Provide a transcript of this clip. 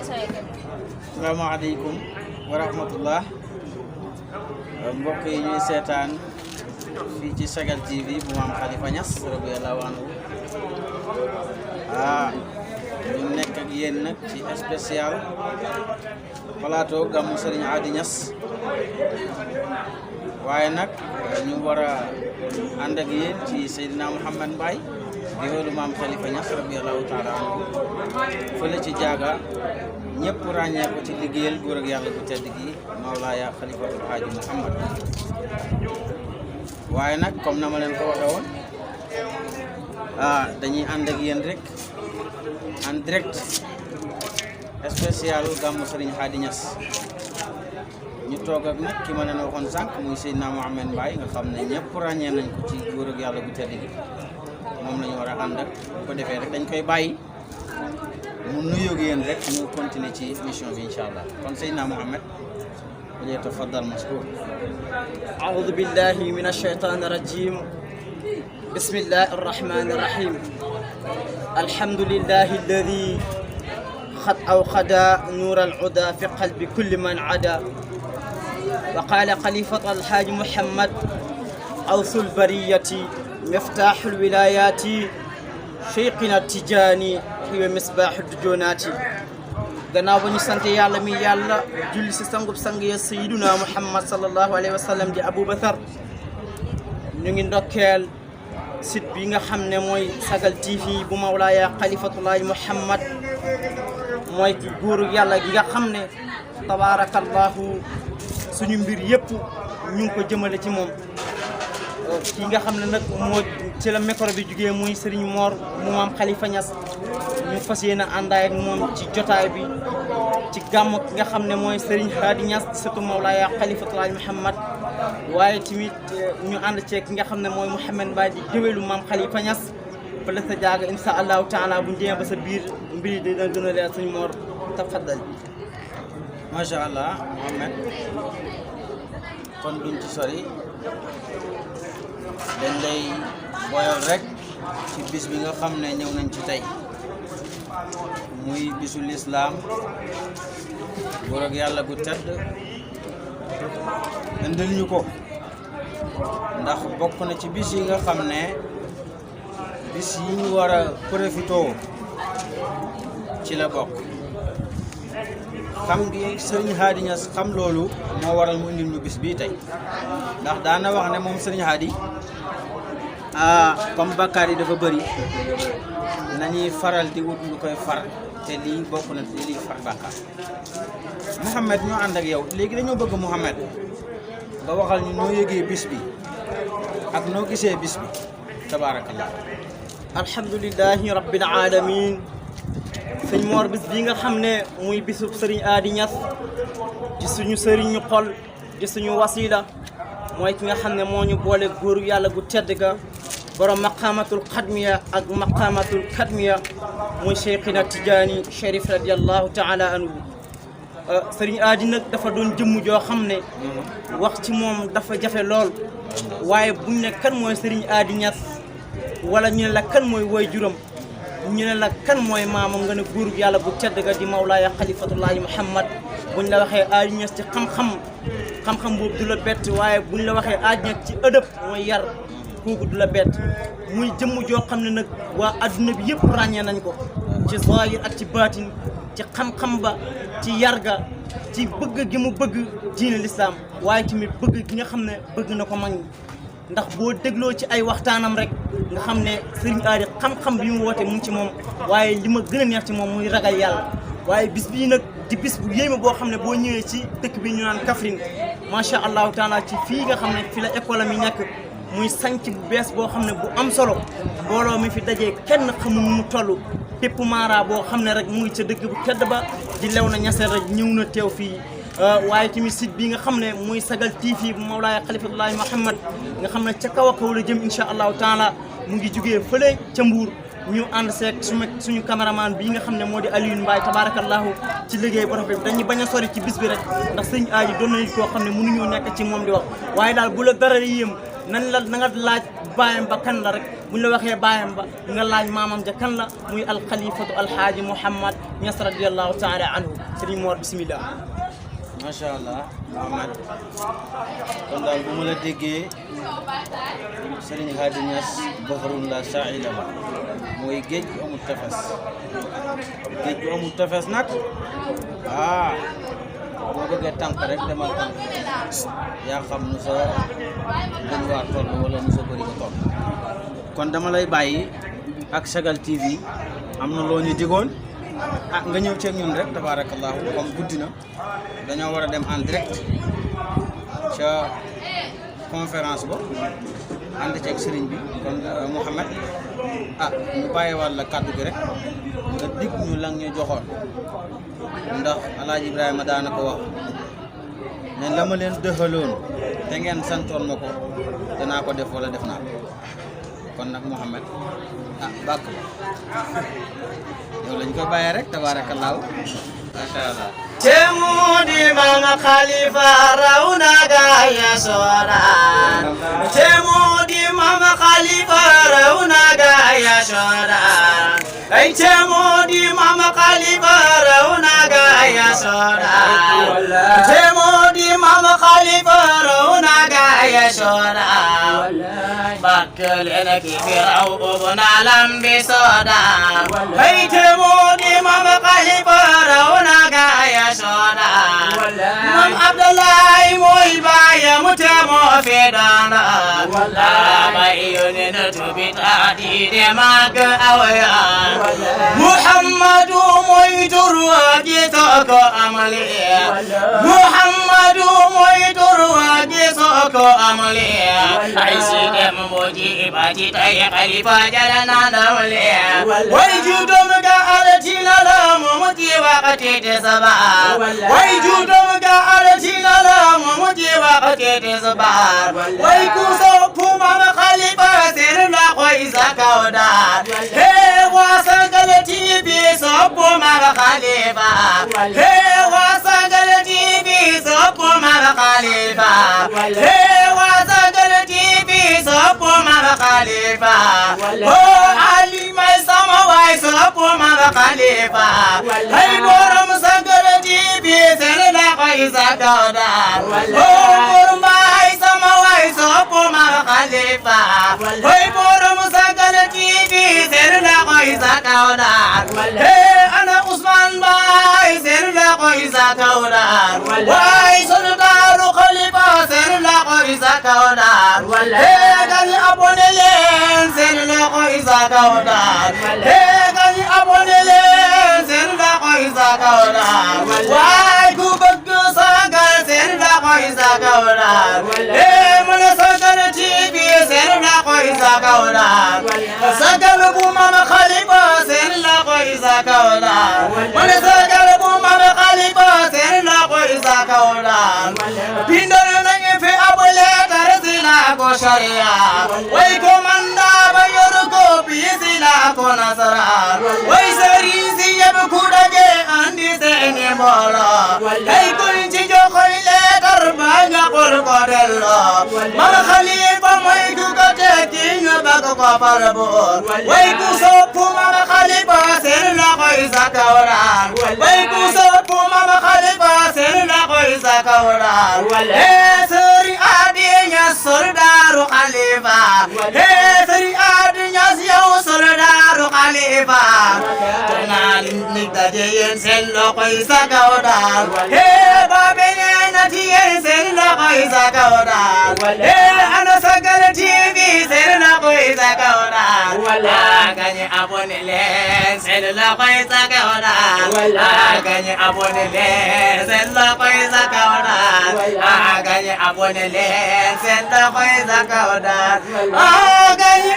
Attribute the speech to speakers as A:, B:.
A: Assalamualaikum warahmatullah. Mbokk yi ñuy seetaan fii ci Sagal TV bu Mame Khalifa Niass radiyallahu anhu. ñu nekk ak yéen nag ci spécial plateau gàmmu Serigne Hady Niass waaye nag ñu war a ànd ak yéen ci Seydina Mouhamed Mbaye di wóolu Mame Khalifa Niass radiyallahu taala anhu fële ci jaaga ñëpp ràññee ko ci liggéeyal góor ak yàlla bu tedd gi Mawlaaya Khalifatul Haaji Mouhamed. waaye nag comme na ma leen ko waxee woon dañuy ànd ak yéen rek en direct spécial gàmmu Serigne Hady Niass ñu toog ak nag ki ma leen waxoon sànq muy Seydina Mouhamed Mbaye nga xam ne ñëpp ràññee nañ ko ci góor ak yàlla bu tedd gi moom la ñu war a ànd ak bu ko defee rek dañ koy bàyyi mu nuyoog yéen rek ñu continuer ci mission bi incha allah kon Seydina Mouhamed falyatafaddal mashkour.
B: أعوذ بالله من الشيطان الرجيم بسم الله الرحمن الرحيم الحمد لله الذي قد أوقد نور العدا في قلب كل من عدا وقال خليفة الحاج محمد أوص البرية مفتاح الولايات شيخنا التجاني هو مصباح الدجونات gannaaw ba ñu sant yàlla mi yàlla julli si sangub sang ya sayyiduna Muhammad sallallahu alayhi wa sallam di Aboubacar ñu ngi ndokkeel site bi nga xam ne mooy Sagal TV bu Mawlaaya Khalifatulahi Muhammad mooy ki góoru yàlla gi nga xam ne tabaarakallahu suñu mbir yëpp ñu ngi ko jëmale ci moom ki nga xam ne nag moo ci la micro bi jugee muy Serigne Mor Mou Mame Khalifa Niass ñu fas yéene àndaay ak moom ci jotaay bi ci gàmm ki nga xam ne mooy Serigne Hady Niass surtout Mawlaaya Khalifatulahi Muhammad waaye tamit ñu ànd ci ki nga xam ne mooy Mouhamed Mbaye di géwélu Mame Khalifa Niass fële sa jaaga insha allahu taala bu ñu demee ba sa biir mbiri dina gën a leer suñu Mor tafaddal.
A: macha allah Mouhamed kon duñ ci sori dañ lay boyal rek ci bis bi nga xam ne ñëw nañ ci tey muy bisu lislaam góor ak yàlla gu tedd indil ñu ko ndax bokk na ci bis yi nga xam ne bis yi ñu war a profitoo ci la bokk. xam ngi Serigne Hady Niass xam loolu moo waral mu indil ñu bis bii tey ndax daana wax ne moom Serigne Hady comme bakkaar yi dafa bëri nañuy faral di wut lu koy far te lii bokk na te lii far bakkaar. Mouhamed ñoo ànd ak yow léegi dañoo bëgg Mouhamed nga waxal ñu noo yëgee bis bi ak noo gisee bis bi tabaarakallah.
B: alhamdulillahi rabbil alamin sëñ Mor bis bii nga xam ne muy bisu Serigne Hady Niass ci suñu sëriñ ñu xol di suñu wasila mooy ki nga xam ne moo ñu boole góoru yàlla gu tedd ga borom maqamatul xadmiya ak maqamatul kadmiya muy cheikhina Tijaani Chérif radiyallahu taala anhu. Serigne Hady nag dafa doon jëmm joo xam ne wax ci moom dafa jafe lool waaye buñ ne kan mooy Serigne Hady Niass wala ñu ne la kan mooy woy juram ñu ne la kan mooy maamam nga ne góoru yàlla bu tedd ga di Mawlaaya Khalifatulahi Muhammad. buñ la waxee Hady Niass ci xam-xam boobu du la bett waaye buñ la waxee Hady Niass ci ëdëb mooy yar kooku du la bett muy jëmm joo xam ne nag waa adduna bi yëpp ràññee nañ ko ci zahir ak ci baatin ci xam-xam ba ci yar ga ci bëgg gi mu bëgg diine lislaam waaye tamit bëgg gi nga xam ne bëgg na ko mag ñi ndax boo dégloo ci ay waxtaanam rek nga xam ne Serigne Hady xam-xam bi mu woote mu ngi ci moom waaye li ma gën a neex ci moom muy ragal yàlla. waaye bis bii nag di bis bu yéeme boo xam ne boo ñëwee ci dëkk bi ñu naan Kaffrine macha allahu taala ci fii nga xam ne fi la école am yi nekk muy sanc bu bees boo xam ne bu am solo mbooloo mi fi dajee kenn xamul nu mu toll tépp maara boo xam ne rek mu ngi ca dëkk bu tedd ba di lew na ñaseen rek ñëw na teew fii. waaye tamit site bi nga xam ne muy Sagal TV bu Mawlaaya Khalifatulahi Muhammad nga xam ne ca kaw a kaw la jëm incha allahu taala mu ngi jugee fële ca Mbuur ñu ànd seeg suñu caméraman bii nga xam ne moo di Aliou Mbaye tabarakallahu ci liggéey bu rafet dañuy bañ a sori ci bis bi rek ndax sëñ Hady doon na nit koo xam ne mënuñoo nekk ci moom di wax waaye daal bu la dara yéem nan la na nga laaj baayam ba kan la rek buñ la waxee baayam ba nga laaj maamam ja kan la muy alxalifatu alxaaji Mouhamad Niass radiyallahu taala anhu Serigne Mor bismillah.
A: macha allah Mouhamed kon daal bu ma la déggee Serigne Hadi Niass bahrun la saa'ila la mooy géej gu amul tefes géej gu amul tefes nag boo bëggee tànk rek demal tànk yaa xam nu sa gën waa toll wala nu sa bëri nga toll kon dama lay bàyyi ak Sagal TV am na loo ñu digoon nga ñëw ceeg ñun rek tabarakallahu comme guddi na dañoo war a dem en direct ca conférence ba ànd ceeg sëriñ bi kon Mouhamed ñu bàyyiwaat la kàddu gi rek nga dig ñu lang ñu joxoon ndax Alaaji Ibrahima daana ko wax ne la ma leen dëxaloon te ngeen santoon ma ko danaa ko def wala def naa ko kon nag Mouhamed bàkk yow lañ ko bàyyee rek tabaarakallaahu macha allah.
B: Temudi Mame Khalifa rauna gaya soran Temudi Mame Khalifa rauna gaya soran ay Temudi Mame Khalifa rauna gaya soran Temudi Mame Khalifa rauna gaya soran bakkel enaki firaw ubna lambi sodan ay Temudi Mame Khalifa rauna gaya Mam Abdallah mooy baayam te moo fi daan bay yónnee tubi taati de mag awaya Muhammadu mooy tur ji soko amali Muhammadu mooy tur ji soko amali ay si dem boji baji tay khalifa jalana damali way judum ga alatina la muti waqti de saba way judum ga alatina la muti waqti de saba way ku so Mame Khalifa ser la koy zakawda he wasangal TV so Mame Khalifa he wasangal TV so Mame Khalifa he wasangal TV so Mame Khalifa oh Ali may sama way so Mame Khalifa hay borom sangal TV ser la koy zakawda oh borom may sama way so Mame Khalifa hoy borom Sagal TV ser la koy zakawda hey ana Ousmane Mbaye ser la koy zakawda way soldaru Khalifa ser la koy zakawda hey gani abonné leen ser la koy zakawda hey gani abonné leen ser la koy zakawda way ku bëgg Sagal ser la koy zakawda hey mana Sagal TV ser la koy zakawda Sagal bu Mame Khalifa ser la koy zakawda mana Sagal bu Mame Khalifa ser la koy zakawda bindal nañu fi abule tarsila ko sharia way ko manda ba yor ko bisila ko nasara way sari si yeb ku daje andi seeni mbolo ay ko ci joxoy le karba nga xol ko dello Mame Khalifa mooy ku ko tekki nga bëgg ko parabor way ku sopp Mame Khalifa ser la koy zakawda way ku sopp Mame Khalifa ser la koy zakawda Serigne Hadi Niass soldaru Khalifa Serigne Hadi Niass yow soldaru Khalifa tanaan ni daje yéen seen la koy zakawda ba beneen ati yéen seen la koy zakawda ana Sagal TV ser la koy zakawda gañe abonné leen seen la koy zakawda gañe abonné leen seen la koy zakawda gañe abonné leen seen la koy zakawda gañe